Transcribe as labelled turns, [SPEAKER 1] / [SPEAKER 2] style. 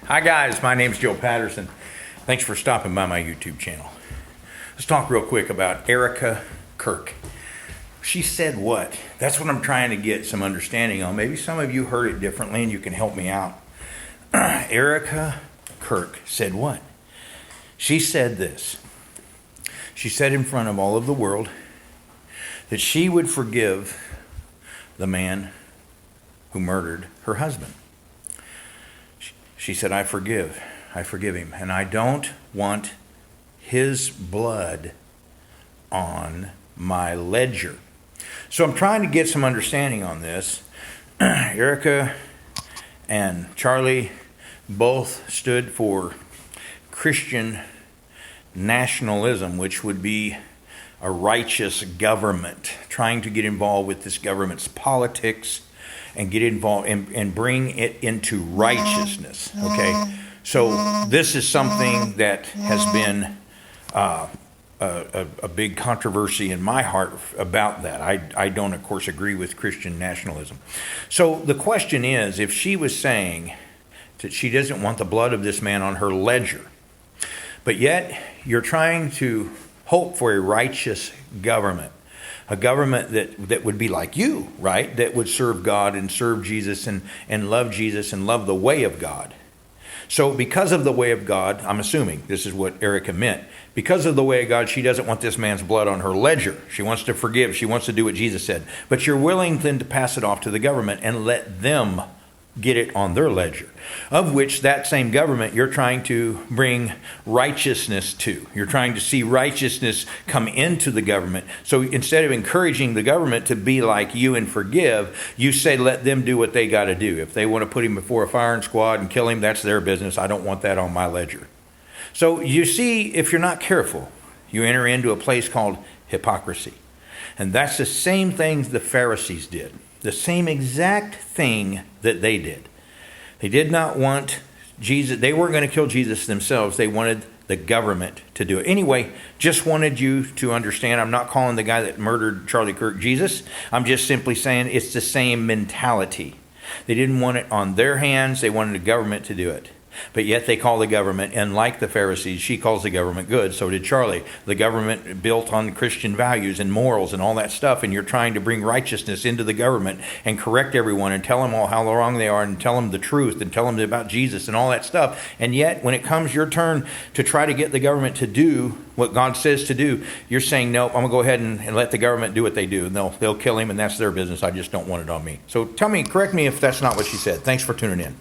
[SPEAKER 1] Hi guys, my name's Joe Patterson. Thanks for stopping by my YouTube channel. Let's talk real quick about Erika Kirk. She said what? That's what I'm trying to get some understanding on. Maybe some of you heard it differently and you can help me out. Erika Kirk said what? She said this. She said in front of all of the world that she would forgive the man who murdered her husband. She said, I forgive him, and I don't want his blood on my ledger. So I'm trying to get some understanding on this. Erika and Charlie both stood for Christian nationalism, which would be a righteous government, trying to get involved with this government's politics and get involved and bring it into righteousness. Okay, so this is something that has been a big controversy in my heart about that. I don't, of course, agree with Christian nationalism. So the question is, if she was saying that she doesn't want the blood of this man on her ledger, but yet you're trying to hope for a righteous government, a government that would be like you, right? That would serve God and serve Jesus and love Jesus and love the way of God. So because of the way of God, I'm assuming this is what Erika meant. Because of the way of God, she doesn't want this man's blood on her ledger. She wants to forgive. She wants to do what Jesus said. But you're willing then to pass it off to the government and let them get it on their ledger, of which that same government you're trying to bring righteousness to. You're trying to see righteousness come into the government. So instead of encouraging the government to be like you and forgive, you say let them do what they got to do. If they want to put him before a firing squad and kill him, that's their business. I don't want that on my ledger. So you see, if you're not careful, you enter into a place called hypocrisy. And that's the same thing the Pharisees did. The same exact thing that they did. They did not want Jesus. They weren't going to kill Jesus themselves. They wanted the government to do it. Anyway, just wanted you to understand, I'm not calling the guy that murdered Charlie Kirk Jesus. I'm just simply saying it's the same mentality. They didn't want it on their hands. They wanted the government to do it. But yet they call the government, and like the Pharisees, she calls the government good. So did Charlie. The government built on Christian values and morals and all that stuff, and you're trying to bring righteousness into the government and correct everyone and tell them all how wrong they are and tell them the truth and tell them about Jesus and all that stuff. And yet, when it comes your turn to try to get the government to do what God says to do, you're saying, no, I'm going to go ahead and let the government do what they do. And they'll kill him, and that's their business. I just don't want it on me. So tell me, correct me if that's not what she said. Thanks for tuning in.